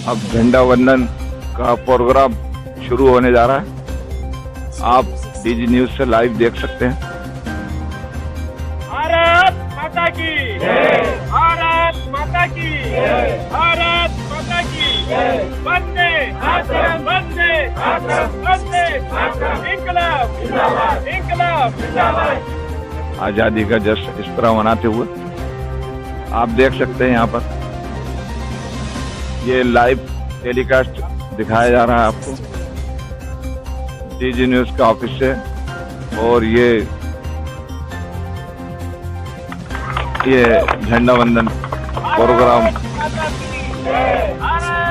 अब झंडा वंदन का प्रोग्राम शुरू होने जा रहा है। आप डीजी न्यूज से लाइव देख सकते हैं। भारत माता की जय, भारत माता की जय, भारत माता की जय, वंदे मातरम, वंदे मातरम, वंदे मातरम, इनकलाब जिंदाबाद, इनकलाब जिंदाबाद। आजादी का जश्न इस तरह मनाते हुए आप देख सकते हैं यहाँ पर ये लाइव टेलीकास्ट दिखाया जा रहा है आपको डीजी न्यूज के ऑफिस से। और ये झंडा वंदन प्रोग्राम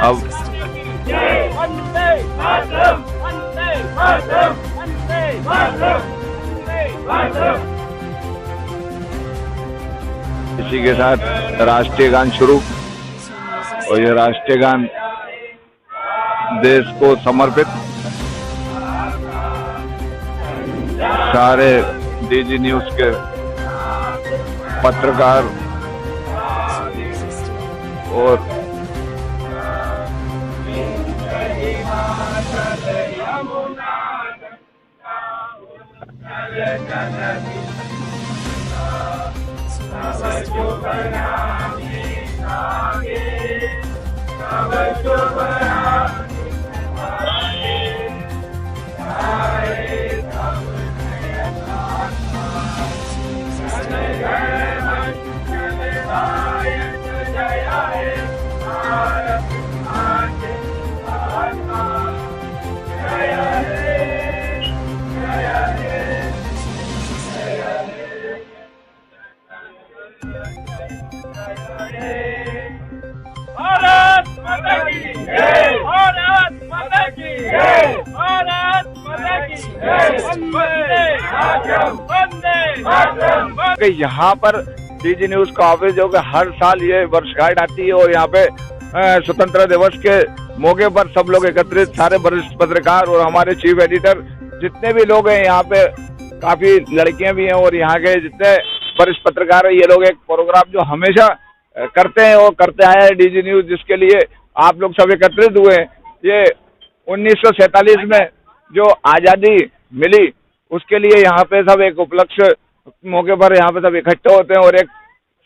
अब इसी के साथ राष्ट्रीय गान शुरू। और ये राष्ट्रीय गान देश को समर्पित सारे डीजी न्यूज के पत्रकार और भारत माता की जय, भारत माता की जय, भारत माता की जय, वंदे मातरम, वंदे मातरम। यहाँ पर डीजी न्यूज का ऑफिस जो कि हर साल ये वर्षगांठ आती है और यहाँ पे स्वतंत्रता दिवस के मौके पर सब लोग एकत्रित, सारे वरिष्ठ पत्रकार और हमारे चीफ एडिटर जितने भी लोग हैं, यहाँ पे काफी लड़कियां भी हैं और यहाँ के जितने वरिष्ठ पत्रकार हैं, ये लोग एक प्रोग्राम जो हमेशा करते हैं और करते आए हैं डीजी न्यूज, जिसके लिए आप लोग सब एकत्रित हुए। ये 1947 में जो आजादी मिली उसके लिए यहाँ पे सब एक उपलक्ष्य मौके पर यहाँ पे सब इकट्ठे होते हैं और एक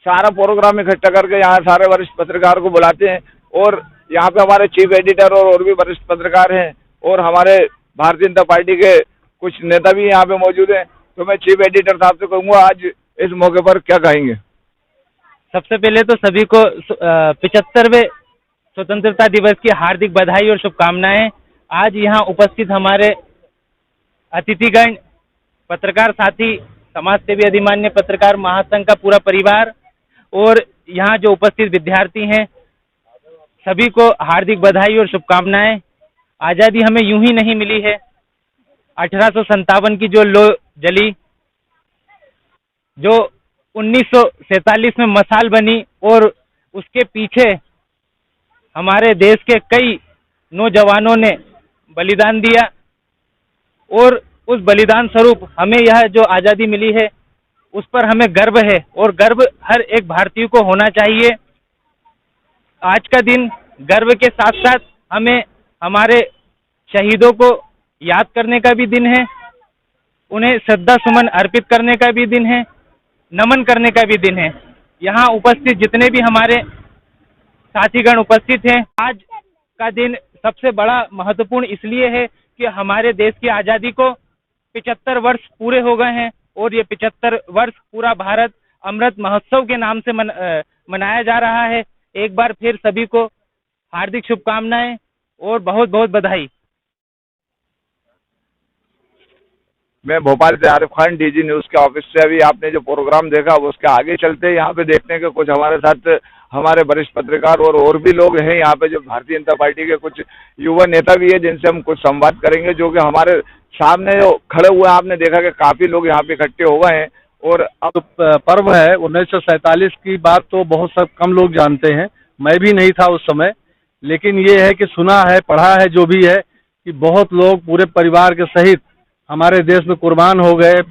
सारा प्रोग्राम इकट्ठा करके यहाँ सारे वरिष्ठ पत्रकार को बुलाते हैं। और यहाँ पे हमारे चीफ एडिटर और भी वरिष्ठ पत्रकार हैं और हमारे भारतीय जनता पार्टी के कुछ नेता भी यहाँ पे मौजूद हैं। तो मैं चीफ एडिटर साहब से कहूँगा आज इस मौके पर क्या कहेंगे। सबसे पहले तो सभी को 75वें स्वतंत्रता दिवस की हार्दिक बधाई और शुभकामनाएं। आज यहाँ उपस्थित हमारे अतिथिगण, पत्रकार साथी, समाज सेवी अधिमान्य पत्रकार महासंघ का पूरा परिवार और यहाँ जो उपस्थित विद्यार्थी हैं, सभी को हार्दिक बधाई और शुभकामनाएं। आज़ादी हमें यूं ही नहीं मिली है। 1857 की जो लौ जली, जो 1947 में मसाल बनी और उसके पीछे हमारे देश के कई नौजवानों ने बलिदान दिया और उस बलिदान स्वरूप हमें यह जो आज़ादी मिली है उस पर हमें गर्व है और गर्व हर एक भारतीय को होना चाहिए। आज का दिन गर्व के साथ साथ हमें हमारे शहीदों को याद करने का भी दिन है, उन्हें श्रद्धा सुमन अर्पित करने का भी दिन है, नमन करने का भी दिन है। यहाँ उपस्थित जितने भी हमारे साथीगण उपस्थित हैं, आज का दिन सबसे बड़ा महत्वपूर्ण इसलिए है कि हमारे देश की आज़ादी को 75 वर्ष पूरे हो गए हैं और ये 75 वर्ष पूरा भारत अमृत महोत्सव के नाम से मनाया जा रहा है। एक बार फिर सभी को हार्दिक शुभकामनाएं और बहुत बहुत बधाई। मैं भोपाल से आरिफ खान, डीजी न्यूज के ऑफिस से। अभी आपने जो प्रोग्राम देखा वो उसके आगे चलते यहाँ पे देखने के कुछ हमारे साथ हमारे वरिष्ठ पत्रकार और भी लोग हैं यहाँ पे, जो भारतीय जनता पार्टी के कुछ युवा नेता भी है जिनसे हम कुछ संवाद करेंगे, जो कि हमारे सामने जो खड़े हुए हैं। आपने देखा कि काफी लोग यहाँ पे इकट्ठे हो गए हैं। और अब पर्व है 1947 की बात तो बहुत सब कम लोग जानते हैं, मैं भी नहीं था उस समय, लेकिन ये है कि सुना है, पढ़ा है जो भी है कि बहुत लोग पूरे परिवार के सहित हमारे देश में कुर्बान हो गए,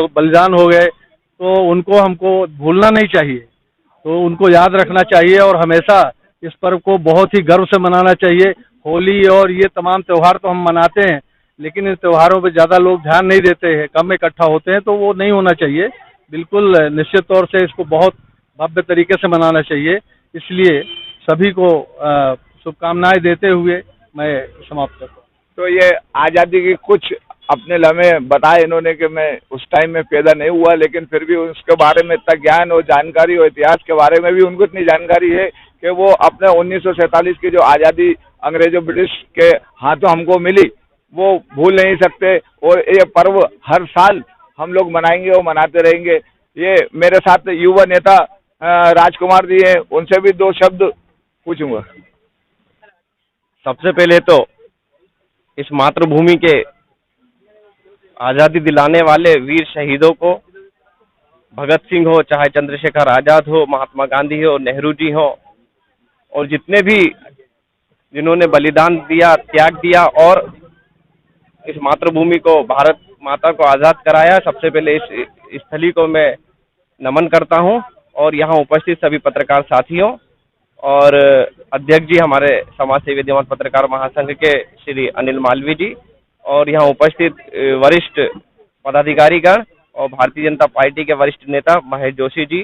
बलिदान हो गए, तो उनको हमको भूलना नहीं चाहिए, तो उनको याद रखना चाहिए और हमेशा इस पर्व को बहुत ही गर्व से मनाना चाहिए। होली और ये तमाम त्यौहार तो हम मनाते हैं, लेकिन इन त्योहारों पे ज़्यादा लोग ध्यान नहीं देते हैं, कम इकट्ठा होते हैं, तो वो नहीं होना चाहिए। बिल्कुल निश्चित तौर से इसको बहुत भव्य तरीके से मनाना चाहिए। इसलिए सभी को शुभकामनाएं देते हुए मैं समाप्त करता हूँ। तो ये आज़ादी की कुछ अपने लम्हे बताए इन्होंने कि मैं उस टाइम में पैदा नहीं हुआ, लेकिन फिर भी उसके बारे में इतना ज्ञान और जानकारी और इतिहास के बारे में भी उनको इतनी जानकारी है कि वो अपने 1947 की जो आज़ादी अंग्रेजों ब्रिटिश के हाथों हमको मिली वो भूल नहीं सकते। और ये पर्व हर साल हम लोग मनाएंगे और मनाते रहेंगे। ये मेरे साथ युवा नेता राजकुमार जी हैं, उनसे भी दो शब्द पूछूंगा। सबसे पहले तो इस मातृभूमि के आज़ादी दिलाने वाले वीर शहीदों को, भगत सिंह हो, चाहे चंद्रशेखर आज़ाद हो, महात्मा गांधी हो, नेहरू जी हो, और जितने भी जिन्होंने बलिदान दिया, त्याग दिया और इस मातृभूमि को, भारत माता को आज़ाद कराया, सबसे पहले इस स्थली को मैं नमन करता हूं। और यहाँ उपस्थित सभी पत्रकार साथियों और अध्यक्ष जी हमारे समाज सेवी दिवंगत पत्रकार महासंघ के श्री अनिल मालवीय जी, और यहाँ उपस्थित वरिष्ठ पदाधिकारीगण और भारतीय जनता पार्टी के वरिष्ठ नेता महेश जोशी जी,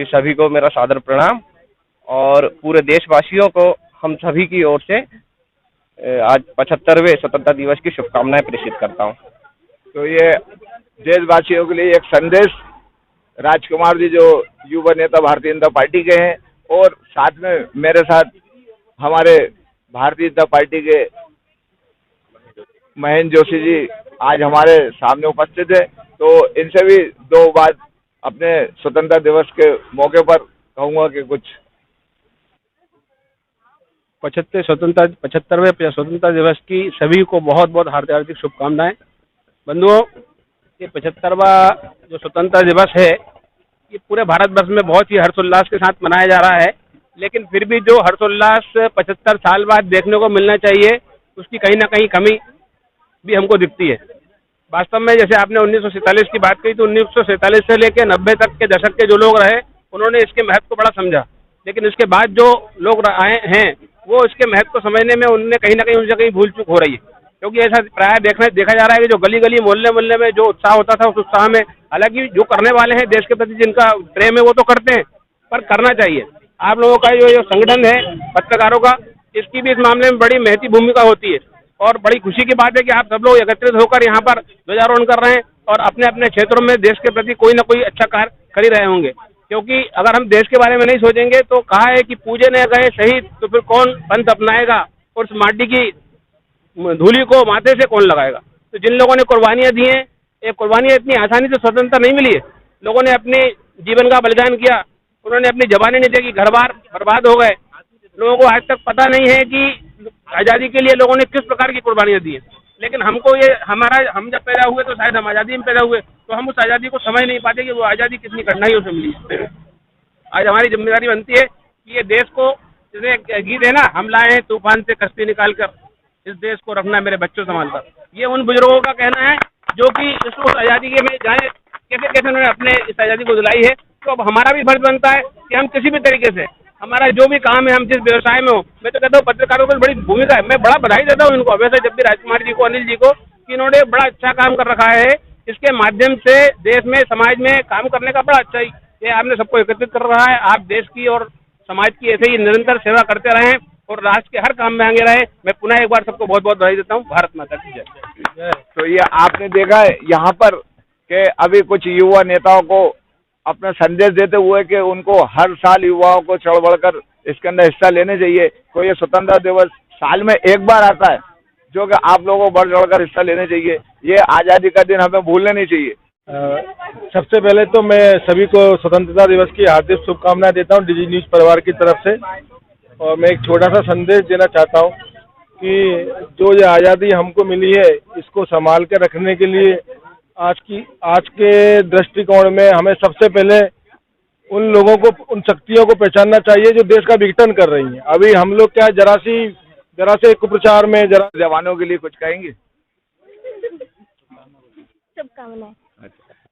सभी को मेरा सादर प्रणाम। और पूरे देशवासियों को हम सभी की ओर से आज 75वें स्वतंत्रता दिवस की शुभकामनाएं प्रेषित करता हूं। तो ये देशवासियों के लिए एक संदेश राजकुमार जी जो युवा नेता भारतीय जनता पार्टी के हैं, और साथ में मेरे साथ हमारे भारतीय जनता पार्टी के महेश जोशी जी आज हमारे सामने उपस्थित है। तो इनसे भी दो बात अपने स्वतंत्रता दिवस के मौके पर कहूँगा कि कुछ 75वें स्वतंत्रता दिवस की सभी को बहुत बहुत हार्दिक शुभकामनाएं। बंधुओं, ये 75वां जो स्वतंत्रता दिवस है ये पूरे भारतवर्ष में बहुत ही हर्षोल्लास के साथ मनाया जा रहा है, लेकिन फिर भी जो हर्षोल्लास 75 साल बाद देखने को मिलना चाहिए उसकी कहीं ना कहीं कमी भी हमको दिखती है। वास्तव में जैसे आपने 1947 की बात कही, तो 1947 से लेकर 90 तक के दशक के जो लोग रहे उन्होंने इसके महत्व को बड़ा समझा, लेकिन इसके बाद जो लोग आए हैं वो इसके महत्व को समझने में उनने कहीं ना कहीं उनसे कहीं भूल चूक हो रही है। क्योंकि ऐसा प्राय देखा जा रहा है कि जो गली गली मोहल्ले में जो उत्साह होता था, उस उत्साह में हालांकि जो करने वाले हैं देश के प्रति जिनका प्रेम है वो तो करते हैं, पर करना चाहिए। आप लोगों का जो संगठन है पत्रकारों का, इसकी भी इस मामले में बड़ी महती भूमिका होती है। और बड़ी खुशी की बात है कि आप सब लोग एकत्रित होकर यहाँ पर ध्वजारोहण कर रहे हैं और अपने अपने क्षेत्रों में देश के प्रति कोई ना कोई अच्छा कार्य कर ही रहे होंगे। क्योंकि अगर हम देश के बारे में नहीं सोचेंगे तो कहा है कि पूजे न गए शहीद तो फिर कौन पंथ अपनाएगा, और उस माटी की धूली को माथे से कौन लगाएगा। तो जिन लोगों ने कुर्बानियां दी हैं, ये कुर्बानियां इतनी आसानी से स्वतंत्रता नहीं मिली है। लोगों ने अपने जीवन का बलिदान किया, उन्होंने अपनी जवानी नहीं देखी, घर बार बर्बाद हो गए। लोगों को आज तक पता नहीं है कि आज़ादी के लिए लोगों ने किस प्रकार की कुर्बानियां दी हैं। लेकिन हमको ये हम जब पैदा हुए तो शायद हम आज़ादी में पैदा हुए, तो हम उस आज़ादी को समझ नहीं पाते कि वो आज़ादी कितनी कठिनाइयों से मिली है। आज हमारी जिम्मेदारी बनती है कि ये देश को, जैसे गीत है ना, हम लाए हैं तूफान से कश्ती निकाल कर, इस देश को रखना मेरे बच्चों संभाल कर। ये उन बुजुर्गों का कहना है जो कि इस आज़ादी के में जाने कैसे कैसे उन्होंने अपने इस आज़ादी को दिलाई है। तो अब हमारा भी फर्ज बनता है कि हम किसी भी तरीके से, हमारा जो भी काम है, हम जिस व्यवसाय में हो, मैं तो कहता हूँ पत्रकारों की बड़ी भूमिका है। मैं बड़ा बधाई देता हूँ इनको, वैसे जब भी राजकुमार जी को, अनिल जी को, कि इन्होंने बड़ा अच्छा काम कर रखा है। इसके माध्यम से देश में, समाज में काम करने का बड़ा अच्छा ही ये आपने सबको एकत्रित कर रहा है। आप देश की और समाज की ऐसे ही निरंतर सेवा करते रहें और राष्ट्र के हर काम में आगे रहे। मैं पुनः एक बार सबको बहुत बहुत बधाई देता हूँ। भारत माता की जय। तो ये आपने देखा है यहाँ पर कि अभी कुछ युवा नेताओं को अपना संदेश देते हुए कि उनको हर साल युवाओं को चढ़ बढ़कर इसके अंदर हिस्सा लेने चाहिए। तो ये स्वतंत्रता दिवस साल में एक बार आता है जो कि आप लोगों को बढ़ चढ़कर हिस्सा लेने चाहिए। ये आज़ादी का दिन हमें भूलना नहीं चाहिए। सबसे पहले तो मैं सभी को स्वतंत्रता दिवस की हार्दिक शुभकामनाएं देता हूं डीजी न्यूज़ परिवार की तरफ से। और मैं एक छोटा सा संदेश देना चाहता हूं कि जो ये आज़ादी हमको मिली है इसको संभाल के रखने के लिए आज के दृष्टिकोण में हमें सबसे पहले उन लोगों को, उन शक्तियों को पहचानना चाहिए जो देश का विघटन कर रही हैं। अभी हम लोग क्या जरा से कुप्रचार में जवानों के लिए कुछ कहेंगे? शुभकामनाएं।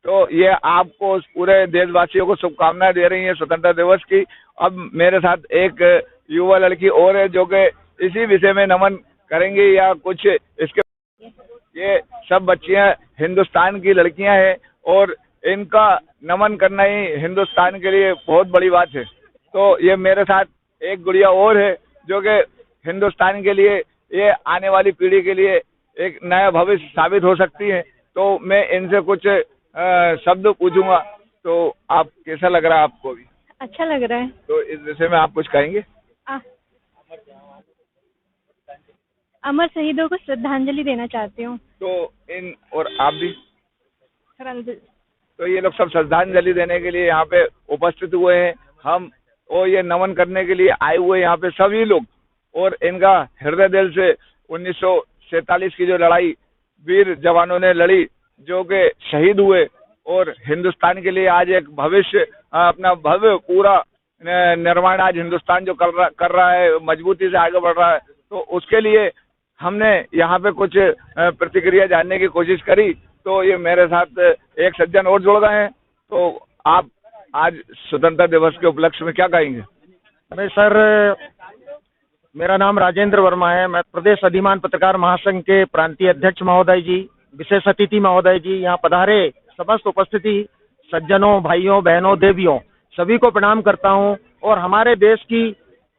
तो ये आपको पूरे देशवासियों को शुभकामनाएं दे रही हैं स्वतंत्रता दिवस की। अब मेरे साथ एक युवा लड़की और है जो कि इसी विषय में नमन करेंगे या कुछ इसके। ये सब बच्चियां हिंदुस्तान की लड़कियां हैं और इनका नमन करना ही हिंदुस्तान के लिए बहुत बड़ी बात है। तो ये मेरे साथ एक गुड़िया और है जो कि हिंदुस्तान के लिए, ये आने वाली पीढ़ी के लिए एक नया भविष्य साबित हो सकती है। तो मैं इनसे कुछ शब्द पूछूंगा, तो आप कैसा लग रहा है आपको भी? अच्छा लग रहा है। तो इस विषय में आप कुछ कहेंगे? अमर शहीदों को श्रद्धांजलि देना चाहती हूँ। तो और आप भी? श्रद्धांजलि। तो ये लोग सब श्रद्धांजलि देने के लिए यहाँ पे उपस्थित हुए हैं। हम और ये नमन करने के लिए आए हुए यहाँ पे सभी लोग, और इनका हृदय दिल से 1947 की जो लड़ाई वीर जवानों ने लड़ी, जो कि शहीद हुए और हिंदुस्तान के लिए आज एक भविष्य, अपना भव्य पूरा निर्माण आज हिंदुस्तान जो कर रहा है, मजबूती से आगे बढ़ रहा है, तो उसके लिए हमने यहाँ पे कुछ प्रतिक्रिया जानने की कोशिश करी। तो ये मेरे साथ एक सज्जन और जुड़ गए हैं। तो आप आज स्वतंत्रता दिवस के उपलक्ष्य में क्या कहेंगे? अरे सर, मेरा नाम राजेंद्र वर्मा है। मैं प्रदेश अधिमान पत्रकार महासंघ के प्रांतीय अध्यक्ष महोदय जी, विशेष अतिथि महोदय जी, यहाँ पधारे समस्त उपस्थिति सज्जनों, भाइयों, बहनों, देवियों, सभी को प्रणाम करता हूँ और हमारे देश की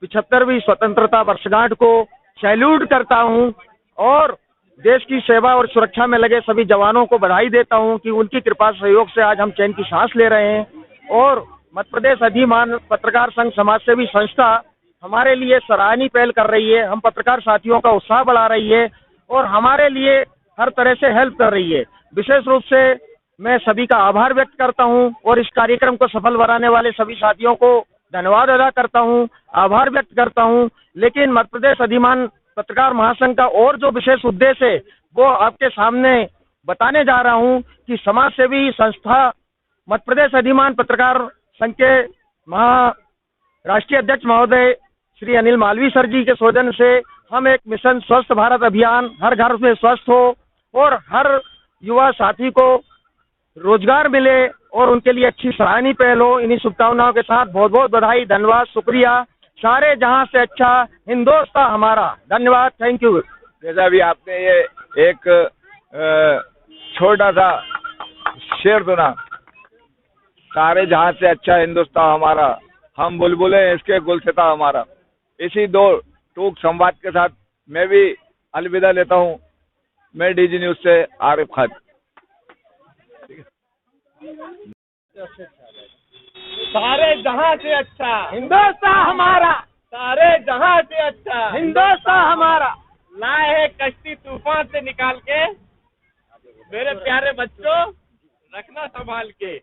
75वीं स्वतंत्रता वर्षगांठ को सैल्यूट करता हूँ और देश की सेवा और सुरक्षा में लगे सभी जवानों को बधाई देता हूँ कि उनकी कृपा सहयोग से आज हम चैन की सांस ले रहे हैं। और मध्य प्रदेश अधिमान पत्रकार संघ समाजसेवी संस्था हमारे लिए सराहनीय पहल कर रही है। हम पत्रकार साथियों का उत्साह बढ़ा रही है और हमारे लिए हर तरह से हेल्प कर रही है। विशेष रूप से मैं सभी का आभार व्यक्त करता हूं और इस कार्यक्रम को सफल बनाने वाले सभी साथियों को धन्यवाद अदा करता हूं, आभार व्यक्त करता हूं। लेकिन मध्य प्रदेश अधिमान पत्रकार महासंघ का और जो विशेष उद्देश्य है वो आपके सामने बताने जा रहा हूं कि समाज सेवी संस्था मध्य प्रदेश अधिमान पत्रकार संघ के राष्ट्रीय अध्यक्ष महोदय श्री अनिल मालवीय सर जी के सौजन्य से हम एक मिशन स्वस्थ भारत अभियान, हर घर में स्वस्थ हो और हर युवा साथी को रोजगार मिले और उनके लिए अच्छी सराहनीय पहल हो। इन्हीं शुभकामनाओं के साथ बहुत बहुत बधाई, धन्यवाद, शुक्रिया। सारे जहां से अच्छा हिंदुस्तान हमारा। धन्यवाद, थैंक यू। जैसा भी आपने ये एक छोटा सा शेर सुना, सारे जहां से अच्छा हिंदुस्तान हमारा, हम बुलबुलें इसके गुलसिता हमारा। इसी दो टूक संवाद के साथ मैं भी अलविदा लेता हूं। मैं डीजी न्यूज से आरिफ खान। सारे जहां से अच्छा हिंदुस्तान हमारा, सारे जहां से अच्छा हिंदुस्तान हमारा। लाए है कश्ती तूफान से निकाल के, मेरे प्यारे बच्चों रखना संभाल के।